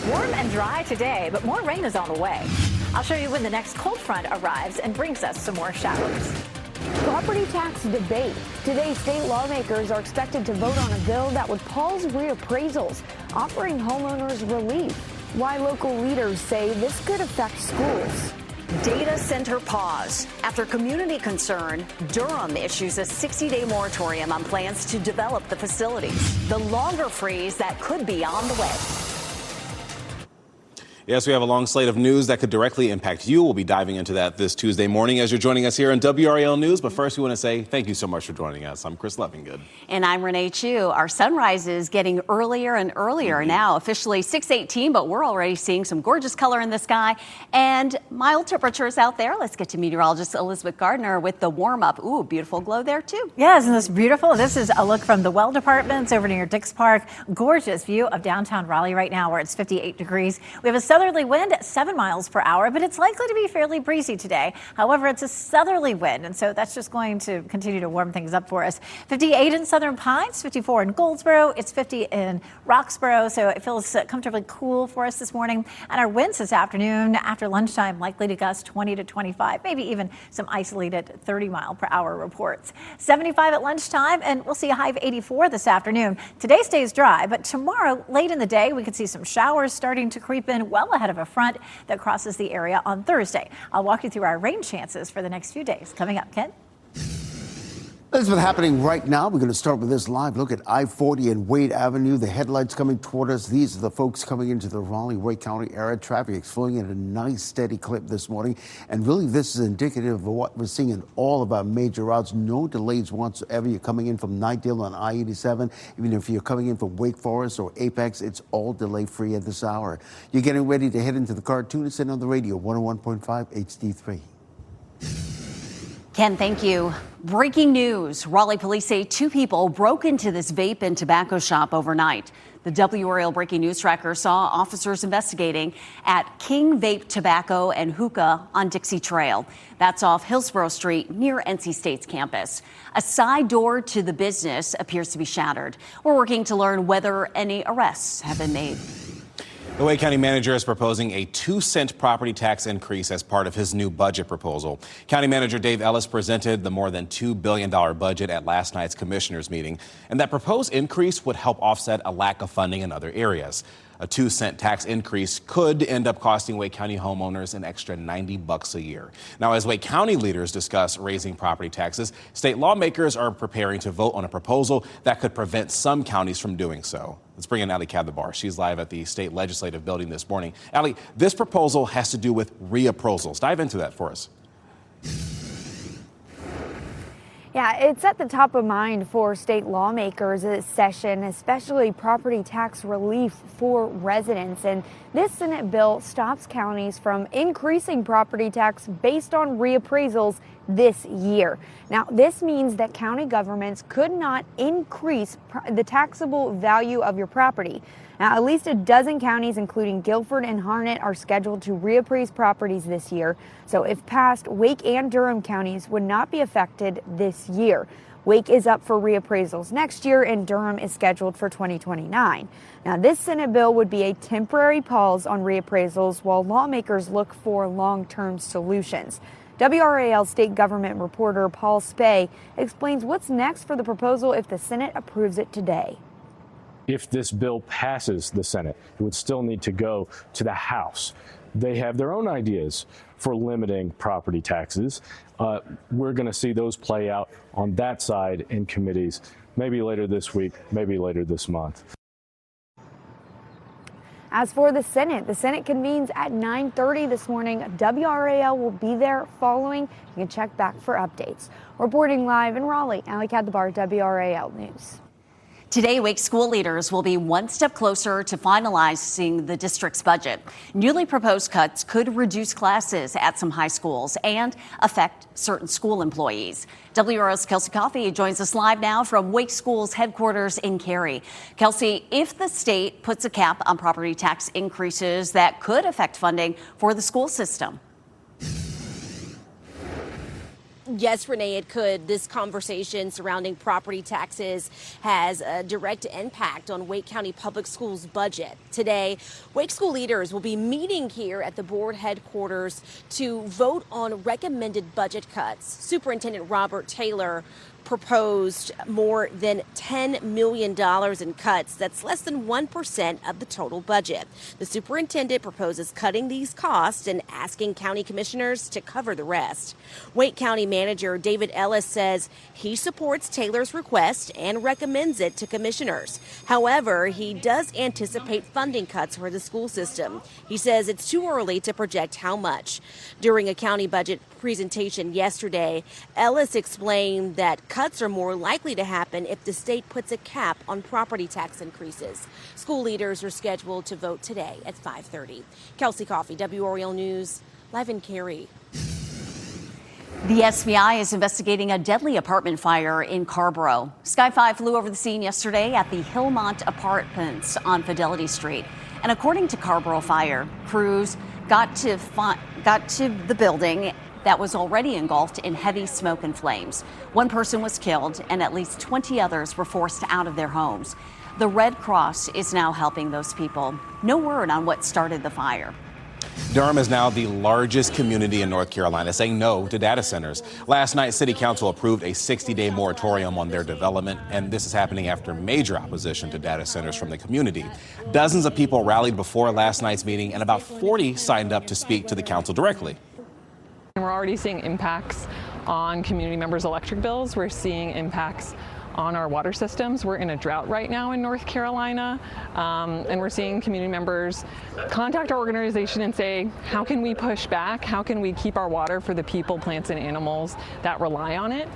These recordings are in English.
Warm and dry today, but more rain is on the way. I'll show you when the next cold front arrives and brings us some more showers. Property tax debate. Today, state lawmakers are expected to vote on a bill that would pause reappraisals, offering homeowners relief. Why local leaders say this could affect schools. Data center pause. After community concern, Durham issues a 60-day moratorium on plans to develop the facilities. The longer freeze that could be on the way. Yes, we have a long slate of news that could directly impact you. We'll be diving into that this Tuesday morning as you're joining us here on WRAL News. But first, we want to say thank you so much for joining us. I'm Chris Lovingood. And I'm Renee Chu. Our sunrise is getting earlier and earlier now, officially 6:18, but we're already seeing some gorgeous color in the sky and mild temperatures out there. Let's get to meteorologist Elizabeth Gardner with the warm-up. Ooh, beautiful glow there, too. Yeah, isn't this beautiful? This is a look from the well departments over near Dix Park. Gorgeous view of downtown Raleigh right now where it's 58 degrees. We have a southerly wind at 7 miles per hour, but it's likely to be fairly breezy today. However, it's a southerly wind, and so that's just going to continue to warm things up for us. 58 in Southern Pines, 54 in Goldsboro, it's 50 in Roxborough, so it feels comfortably cool for us this morning. And our winds this afternoon after lunchtime likely to gust 20 to 25, maybe even some isolated 30 mile per hour reports. 75 at lunchtime, and we'll see a high of 84 this afternoon. Today stays dry, but tomorrow late in the day we could see some showers starting to creep in well ahead of a front that crosses the area on Thursday. I'll walk you through our rain chances for the next few days. Coming up, Ken. This is what's happening right now. We're going to start with this live look at I-40 and Wade Avenue. The headlights coming toward us. These are the folks coming into the Raleigh-Wake County area. Traffic is flowing at a nice steady clip this morning. And really, this is indicative of what we're seeing in all of our major routes. No delays whatsoever. You're coming in from Nightdale on I-87. Even if you're coming in from Wake Forest or Apex, it's all delay-free at this hour. You're getting ready to head into the car. Tune us in on the radio, 101.5 HD3. Ken, thank you. Breaking news. Raleigh police say 2 people broke into this vape and tobacco shop overnight. The WRAL breaking news tracker saw officers investigating at King Vape Tobacco and Hookah on Dixie Trail. That's off Hillsborough Street near NC State's campus. A side door to the business appears to be shattered. We're working to learn whether any arrests have been made. The Wake County manager is proposing a 2-cent property tax increase as part of his new budget proposal. County Manager Dave Ellis presented the more than $2 billion budget at last night's commissioners meeting, and that proposed increase would help offset a lack of funding in other areas. A 2-cent tax increase could end up costing Wake County homeowners an extra $90 a year. Now, as Wake County leaders discuss raising property taxes, state lawmakers are preparing to vote on a proposal that could prevent some counties from doing so. Let's bring in Ali Kadhabar. She's live at the state legislative building this morning. Ali, this proposal has to do with reappraisals. Dive into that for us. Yeah, it's at the top of mind for state lawmakers this session, especially property tax relief for residents. And this Senate bill stops counties from increasing property tax based on reappraisals this year. Now, this means that county governments could not increase the taxable value of your property. Now, at least a dozen counties, including Guilford and Harnett, are scheduled to reappraise properties this year. So if passed, Wake and Durham counties would not be affected this year. Wake is up for reappraisals next year, and Durham is scheduled for 2029. Now, this Senate bill would be a temporary pause on reappraisals while lawmakers look for long-term solutions. WRAL state government reporter Paul Spey explains what's next for the proposal if the Senate approves it today. If this bill passes the Senate, it would still need to go to the House. They have their own ideas for limiting property taxes. We're going to see those play out on that side in committees, maybe later this week, maybe later this month. As for the Senate convenes at 9:30 this morning. WRAL will be there following. You can check back for updates. Reporting live in Raleigh, Ali Kadhabar, WRAL News. Today, Wake school leaders will be one step closer to finalizing the district's budget. Newly proposed cuts could reduce classes at some high schools and affect certain school employees. WRAL's Kelsey Coffey joins us live now from Wake School's headquarters in Cary. Kelsey, if the state puts a cap on property tax increases, that could affect funding for the school system. Yes, Renee, it could. This conversation surrounding property taxes has a direct impact on Wake County Public Schools' budget. Today, Wake school leaders will be meeting here at the board headquarters to vote on recommended budget cuts. Superintendent Robert Taylor proposed more than $10 million in cuts. That's less than 1% of the total budget. The superintendent proposes cutting these costs and asking county commissioners to cover the rest. Wake County Manager David Ellis says he supports Taylor's request and recommends it to commissioners. However, he does anticipate funding cuts for the school system. He says it's too early to project how much. During a county budget presentation yesterday, Ellis explained that cuts are more likely to happen if the state puts a cap on property tax increases. School leaders are scheduled to vote today at 5:30. Kelsey Coffey, WRAL News, live in Cary. The SBI is investigating a deadly apartment fire in Carborough. Sky 5 flew over the scene yesterday at the Hillmont Apartments on Fidelity Street. And according to Carborough Fire, crews got to the building that was already engulfed in heavy smoke and flames. One person was killed and at least 20 others were forced out of their homes. The Red Cross is now helping those people. No word on what started the fire. Durham is now the largest community in North Carolina saying no to data centers. Last night, City Council approved a 60-day moratorium on their development, and this is happening after major opposition to data centers from the community. Dozens of people rallied before last night's meeting, and about 40 signed up to speak to the council directly. We're already seeing impacts on community members' electric bills. We're seeing impacts on our water systems. We're in a drought right now in North Carolina, and we're seeing community members contact our organization and say, how can we push back? How can we keep our water for the people, plants, and animals that rely on it?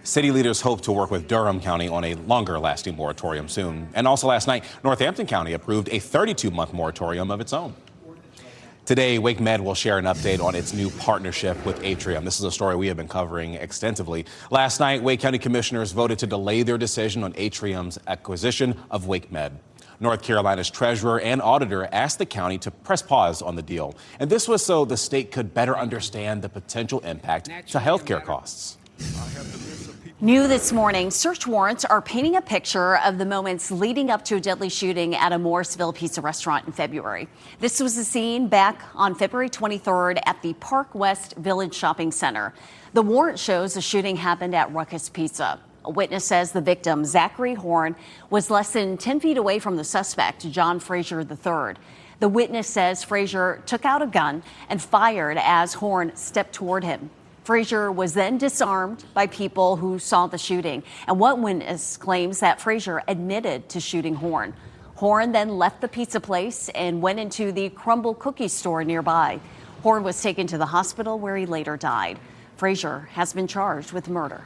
City leaders hope to work with Durham County on a longer-lasting moratorium soon. And also last night, Northampton County approved a 32-month moratorium of its own. Today, Wake Med will share an update on its new partnership with Atrium. This is a story we have been covering extensively. Last night, Wake County commissioners voted to delay their decision on Atrium's acquisition of Wake Med. North Carolina's treasurer and auditor asked the county to press pause on the deal. And this was so the state could better understand the potential impact to healthcare costs. New this morning, search warrants are painting a picture of the moments leading up to a deadly shooting at a Morrisville pizza restaurant in February. This was the scene back on February 23rd at the Park West Village Shopping Center. The warrant shows the shooting happened at Ruckus Pizza. A witness says the victim, Zachary Horn, was less than 10 feet away from the suspect, John Frazier III. The witness says Frazier took out a gun and fired as Horn stepped toward him. Frazier was then disarmed by people who saw the shooting. And one witness claims that Frazier admitted to shooting Horn. Horn then left the pizza place and went into the Crumble cookie store nearby. Horn was taken to the hospital where he later died. Frazier has been charged with murder.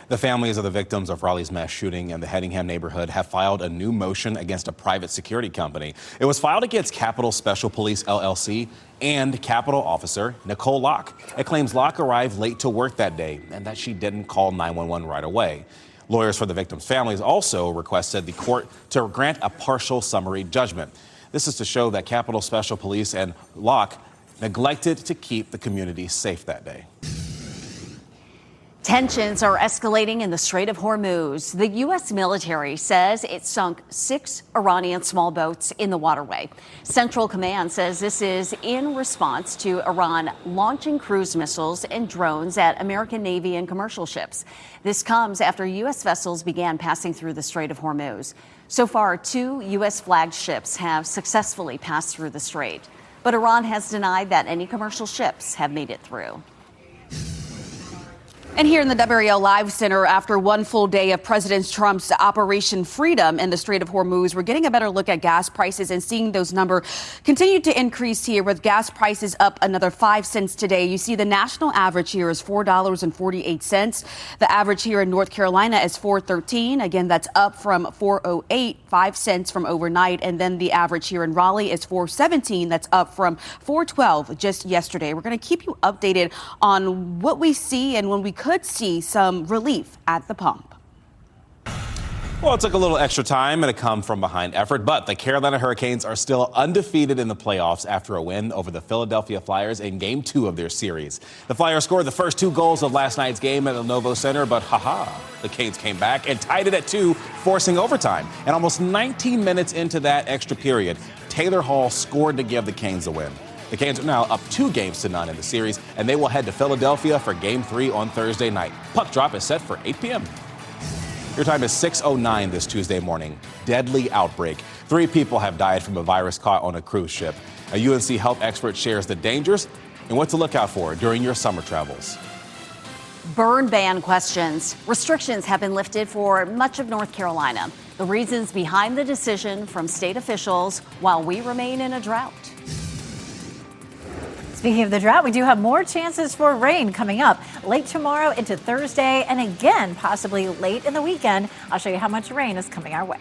The families of the victims of Raleigh's mass shooting in the Hedingham neighborhood have filed a new motion against a private security company. It was filed against Capitol Special Police LLC and Capitol officer Nicole Locke. It claims Locke arrived late to work that day and that she didn't call 911 right away. Lawyers for the victims' families also requested the court to grant a partial summary judgment. This is to show that Capitol Special Police and Locke neglected to keep the community safe that day. Tensions are escalating in the Strait of Hormuz. The U.S. military says it sunk 6 Iranian small boats in the waterway. Central Command says this is in response to Iran launching cruise missiles and drones at American Navy and commercial ships. This comes after U.S. vessels began passing through the Strait of Hormuz. So far, 2 U.S. flagged ships have successfully passed through the strait. But Iran has denied that any commercial ships have made it through. And here in the WRAL Live Center, after one full day of President Trump's Operation Freedom in the Strait of Hormuz, we're getting a better look at gas prices and seeing those numbers continue to increase here, with gas prices up another 5 cents today. You see the national average here is $4.48. The average here in North Carolina is $4.13. Again, that's up from $4.08, 5 cents from overnight. And then the average here in Raleigh is $4.17. That's up from $4.12 just yesterday. We're going to keep you updated on what we see and when we could see some relief at the pump. Well, it took a little extra time and a come-from-behind effort, but the Carolina Hurricanes are still undefeated in the playoffs after a win over the Philadelphia Flyers in Game 2 of their series. The Flyers scored the first 2 goals of last night's game at the Novo Center, but the Canes came back and tied it at 2, forcing overtime. And almost 19 minutes into that extra period, Taylor Hall scored to give the Canes a win. The Canes are now up 2-0 in the series, and they will head to Philadelphia for Game 3 on Thursday night. Puck drop is set for 8 p.m. Your time is 6:09 this Tuesday morning. Deadly outbreak. 3 people have died from a virus caught on a cruise ship. A UNC health expert shares the dangers and what to look out for during your summer travels. Burn ban questions. Restrictions have been lifted for much of North Carolina. The reasons behind the decision from state officials while we remain in a drought. Speaking of the drought, we do have more chances for rain coming up late tomorrow into Thursday and again possibly late in the weekend. I'll show you how much rain is coming our way.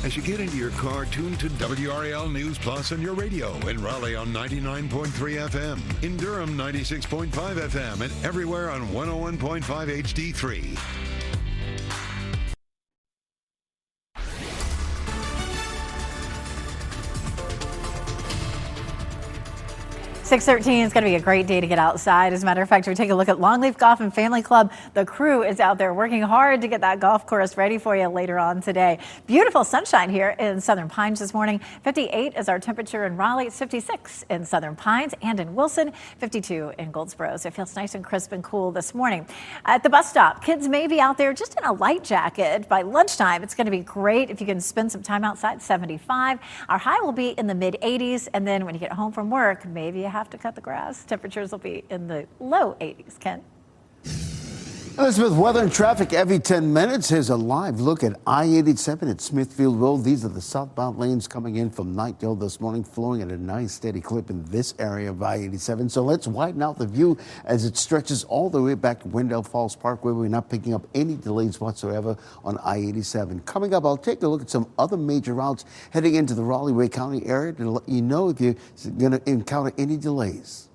As you get into your car, tune to WRAL News Plus on your radio in Raleigh on 99.3 FM, in Durham 96.5 FM, and everywhere on 101.5 HD3. 6:13 is going to be a great day to get outside. As a matter of fact, we take a look at Longleaf Golf and Family Club. The crew is out there working hard to get that golf course ready for you later on today. Beautiful sunshine here in Southern Pines this morning. 58 is our temperature in Raleigh. It's 56 in Southern Pines and in Wilson, 52 in Goldsboro. So it feels nice and crisp and cool this morning. At the bus stop, kids may be out there just in a light jacket. By lunchtime, it's going to be great if you can spend some time outside. 75. Our high will be in the mid 80s. And then when you get home from work, maybe you have to cut the grass. Temperatures will be in the low 80s. Ken? Elizabeth, weather and traffic every 10 minutes. Here's a live look at I-87 at Smithfield Road. These are the southbound lanes coming in from Knightdale this morning, flowing at a nice steady clip in this area of I-87. So let's widen out the view as it stretches all the way back to Wendell Falls Parkway. We're not picking up any delays whatsoever on I-87. Coming up, I'll take a look at some other major routes heading into the Raleigh-Wake County area to let you know if you're going to encounter any delays.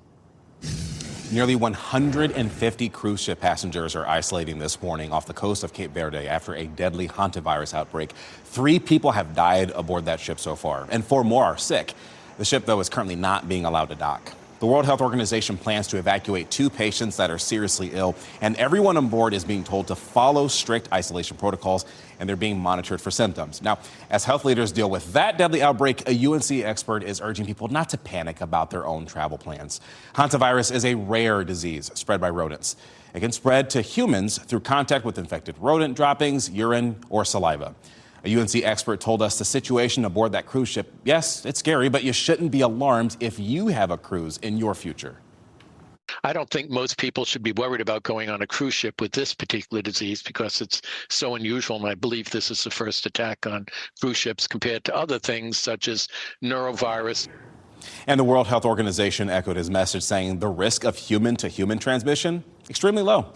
Nearly 150 cruise ship passengers are isolating this morning off the coast of Cape Verde after a deadly hantavirus outbreak. 3 people have died aboard that ship so far, and 4 more are sick. The ship, though, is currently not being allowed to dock. The World Health Organization plans to evacuate 2 patients that are seriously ill, and everyone on board is being told to follow strict isolation protocols, and they're being monitored for symptoms. Now, as health leaders deal with that deadly outbreak, a UNC expert is urging people not to panic about their own travel plans. Hantavirus is a rare disease spread by rodents. It can spread to humans through contact with infected rodent droppings, urine, or saliva. A UNC expert told us the situation aboard that cruise ship, yes, it's scary, but you shouldn't be alarmed if you have a cruise in your future. I don't think most people should be worried about going on a cruise ship with this particular disease because it's so unusual, and I believe this is the first attack on cruise ships compared to other things such as norovirus. And the World Health Organization echoed his message, saying the risk of human-to-human transmission, extremely low.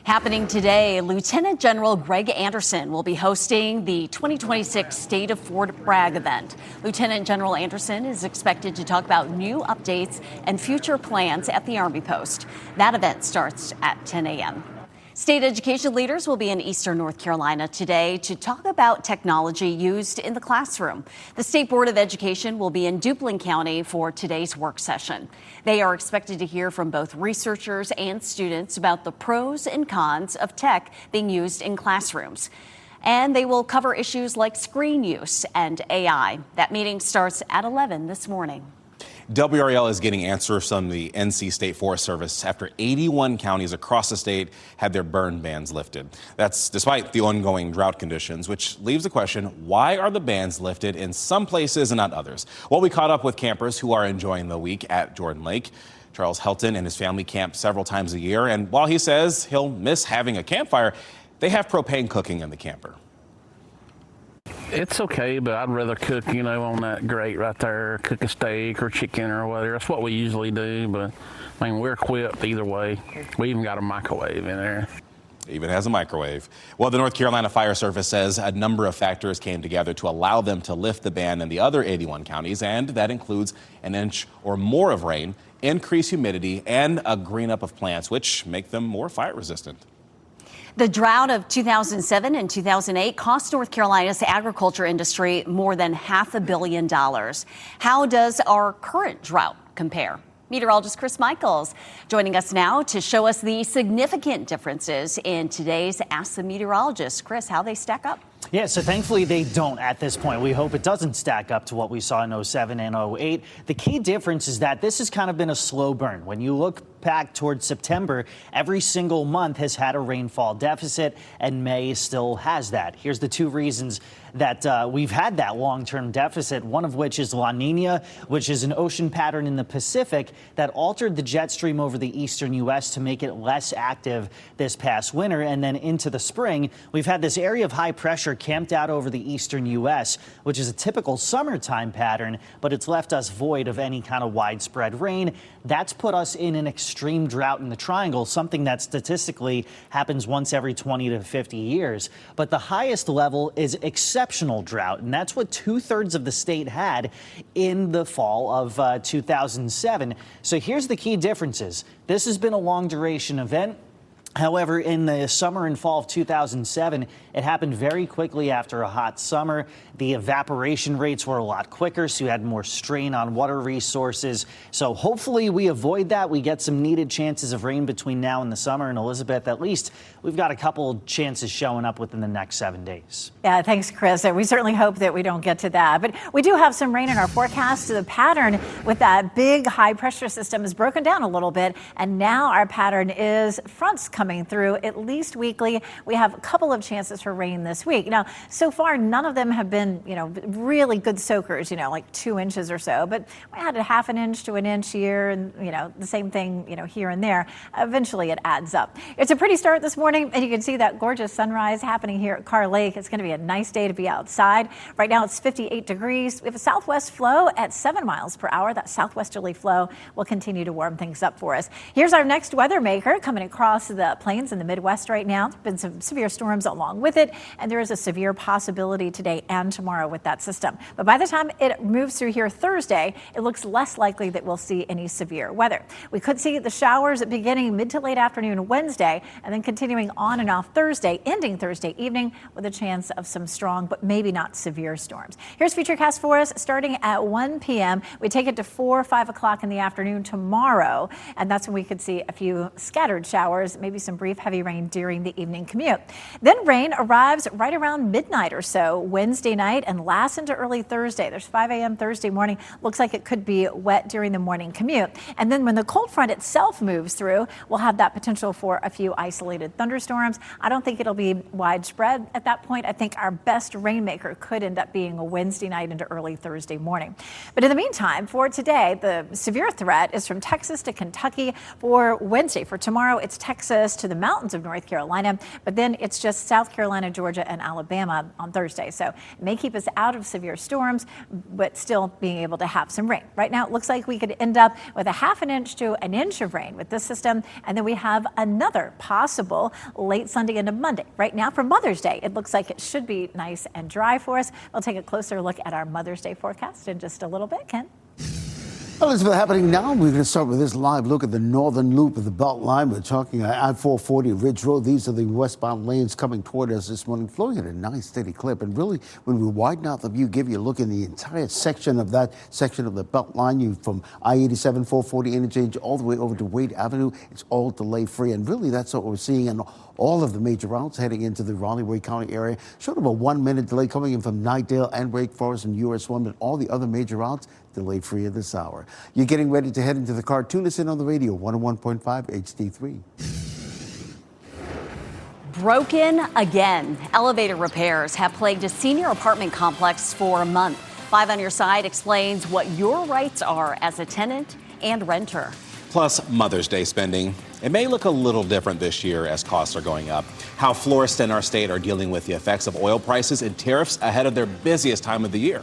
Happening today, Lieutenant General Greg Anderson will be hosting the 2026 State of Fort Bragg event. Lieutenant General Anderson is expected to talk about new updates and future plans at the Army post. That event starts at 10 a.m. State education leaders will be in eastern North Carolina today to talk about technology used in the classroom. The State Board of Education will be in Duplin County for today's work session. They are expected to hear from both researchers and students about the pros and cons of tech being used in classrooms. And they will cover issues like screen use and AI. That meeting starts at 11 this morning. WRAL is getting answers from the NC State Forest Service after 81 counties across the state had their burn bans lifted. That's despite the ongoing drought conditions, which leaves the question, why are the bans lifted in some places and not others? Well, we caught up with campers who are enjoying the week at Jordan Lake. Charles Helton and his family camp several times a year, and while he says he'll miss having a campfire, they have propane cooking in the camper. It's okay, but I'd rather cook, on that grate right there, cook a steak or chicken or whatever. That's what we usually do, but, we're equipped either way. We even got a microwave in there. Even has a microwave. Well, the North Carolina Fire Service says a number of factors came together to allow them to lift the ban in the other 81 counties, and that includes an inch or more of rain, increased humidity, and a green up of plants, which make them more fire resistant. The drought of 2007 and 2008 cost North Carolina's agriculture industry more than $500 million. How does our current drought compare? Meteorologist Chris Michaels joining us now to show us the significant differences in today's Ask the Meteorologist. Chris, how they stack up? Yeah, so thankfully they don't at this point. We hope it doesn't stack up to what we saw in 07 and 08. The key difference is that this has kind of been a slow burn. When you look back towards September, every single month has had a rainfall deficit, and May still has that. Here's the two reasons that we've had that long-term deficit, one of which is La Nina, which is an ocean pattern in the Pacific that altered the jet stream over the eastern U.S. to make it less active this past winter. And then into the spring, we've had this area of high pressure camped out over the eastern U.S., which is a typical summertime pattern, but it's left us void of any kind of widespread rain. That's put us in an extreme drought in the triangle, something that statistically happens once every 20 to 50 years. But the highest level is exceptional drought, and that's what 2/3 of the state had in the fall of 2007. So here's the key differences. This has been a long duration event. However, in the summer and fall of 2007, it happened very quickly after a hot summer. The evaporation rates were a lot quicker, so you had more strain on water resources. So hopefully we avoid that. We get some needed chances of rain between now and the summer. And Elizabeth, at least we've got a couple chances showing up within the next 7 days. Yeah, thanks, Chris. We certainly hope that we don't get to that. But we do have some rain in our forecast. The pattern with that big high pressure system is broken down a little bit. And now our pattern is fronts coming through at least weekly. We have a couple of chances for rain this week. Now, so far, none of them have been, really good soakers, like 2 inches or so. But we had a half an inch to an inch here and, the same thing, here and there. Eventually, it adds up. It's a pretty start this morning, and you can see that gorgeous sunrise happening here at Carr Lake. It's going to be a nice day to be outside. Right now, it's 58 degrees. We have a southwest flow at 7 miles per hour. That southwesterly flow will continue to warm things up for us. Here's our next weather maker coming across the plains in the Midwest right now. There have been some severe storms along with it, and there is a severe possibility today and tomorrow with that system. But by the time it moves through here Thursday, it looks less likely that we'll see any severe weather. We could see the showers beginning mid to late afternoon Wednesday, and then continuing on and off Thursday, ending Thursday evening with a chance of some strong but maybe not severe storms. Here's Futurecast for us starting at 1 p.m. We take it to 4 or 5 o'clock in the afternoon tomorrow, and that's when we could see a few scattered showers, maybe some brief heavy rain during the evening commute. Then rain arrives right around midnight or so Wednesday night and lasts into early Thursday. There's 5 a.m. Thursday morning. Looks like it could be wet during the morning commute. And then when the cold front itself moves through, we'll have that potential for a few isolated thunderstorms. I don't think it'll be widespread at that point. I think our best rainmaker could end up being a Wednesday night into early Thursday morning. But in the meantime, for today, the severe threat is from Texas to Kentucky. For Wednesday, for tomorrow, it's Texas to the mountains of North Carolina, but then it's just South Carolina, Georgia, and Alabama on Thursday. So it may keep us out of severe storms, but still being able to have some rain. Right now, it looks like we could end up with a half an inch to an inch of rain with this system, and then we have another possible late Sunday into Monday. Right now, for Mother's Day, it looks like it should be nice and dry for us. We'll take a closer look at our Mother's Day forecast in just a little bit. Ken? Well, it's happening now. We're going to start with this live look at the northern loop of the Beltline. We're talking I-440 Ridge Road. These are the westbound lanes coming toward us this morning, flowing at a nice steady clip. And really, when we widen out the view, give you a look in the entire section of that section of the Beltline, you from I-87 440 interchange all the way over to Wade Avenue. It's all delay free. And really, that's what we're seeing in all of the major routes heading into the Raleigh-Wade County area. Short of a 1-minute delay coming in from Nightdale and Wake Forest and US 1, but all the other major routes delay free at this hour. You're getting ready to head into the car. Tune us in on the radio, 101.5 HD3. Broken again. Elevator repairs have plagued a senior apartment complex for a month. 5 on Your Side explains what your rights are as a tenant and renter. Plus, Mother's Day spending. It may look a little different this year as costs are going up. How florists in our state are dealing with the effects of oil prices and tariffs ahead of their busiest time of the year.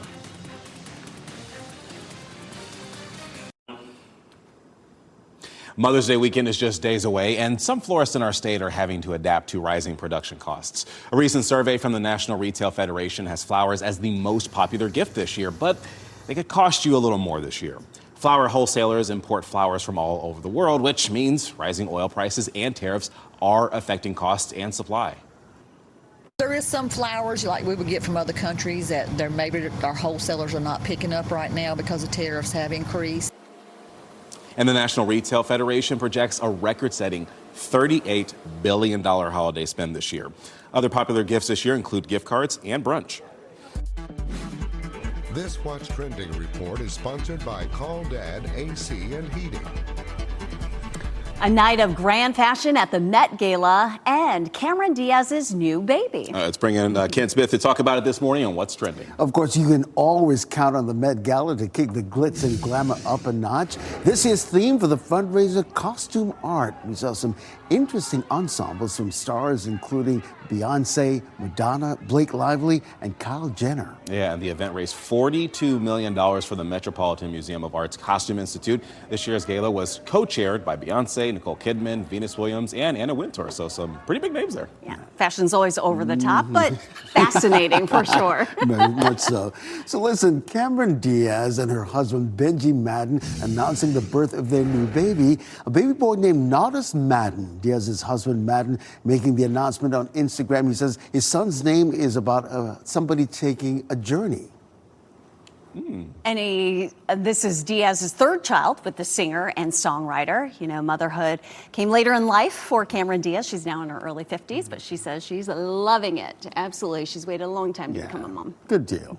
Mother's Day weekend is just days away, and some florists in our state are having to adapt to rising production costs. A recent survey from the National Retail Federation has flowers as the most popular gift this year, but they could cost you a little more this year. Flower wholesalers import flowers from all over the world, which means rising oil prices and tariffs are affecting costs and supply. There is some flowers like we would get from other countries that maybe our wholesalers are not picking up right now because the tariffs have increased. And the National Retail Federation projects a record-setting $38 billion holiday spend this year. Other popular gifts this year include gift cards and brunch. This What's Trending report is sponsored by Call Dad AC and Heating. A night of grand fashion at the Met Gala and Cameron Diaz's new baby. Let's bring in Ken Smith to talk about it this morning on What's Trending. Of course, you can always count on the Met Gala to kick the glitz and glamour up a notch. This year's theme for the fundraiser, costume art. We saw some interesting ensembles from stars including Beyonce, Madonna, Blake Lively, and Kyle Jenner. Yeah, and the event raised $42 million for the Metropolitan Museum of Art's Costume Institute. This year's gala was co-chaired by Beyonce, Nicole Kidman, Venus Williams, and Anna Wintour. So some pretty big names there. Yeah, fashion's always over the top, but fascinating for sure. Very much so. So listen, Cameron Diaz and her husband Benji Madden announcing the birth of their new baby, a baby boy named Nardus Madden. Diaz's husband Madden making the announcement on Instagram. He says his son's name is about somebody taking a journey. And this is Diaz's third child with the singer and songwriter. You know, motherhood came later in life for Cameron Diaz. She's now in her early 50s, but she says she's loving it. Absolutely. She's waited a long time to become a mom. Good deal.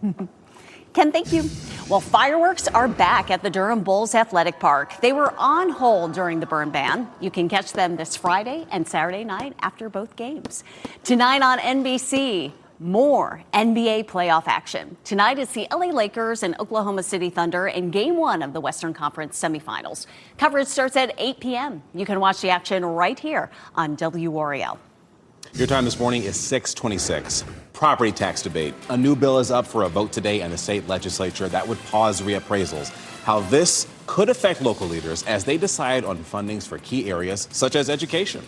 Ken, thank you. Well, fireworks are back at the Durham Bulls Athletic Park. They were on hold during the burn ban. You can catch them this Friday and Saturday night after both games. Tonight on NBC, more NBA playoff action. Tonight is the LA Lakers and Oklahoma City Thunder in Game 1 of the Western Conference semifinals. Coverage starts at 8 p.m. You can watch the action right here on WRAL. Your time this morning is 6:26. Property tax debate. A new bill is up for a vote today in the state legislature that would pause reappraisals. How this could affect local leaders as they decide on fundings for key areas such as education.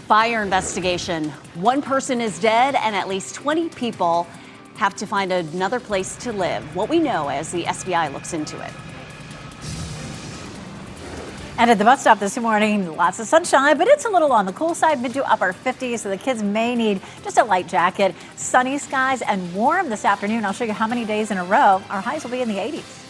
Fire investigation. One person is dead and at least 20 people have to find another place to live. What we know as the SBI looks into it. And at the bus stop this morning, lots of sunshine, but it's a little on the cool side, mid to upper 50s, so the kids may need just a light jacket. Sunny skies and warm this afternoon. I'll show you how many days in a row our highs will be in the 80s.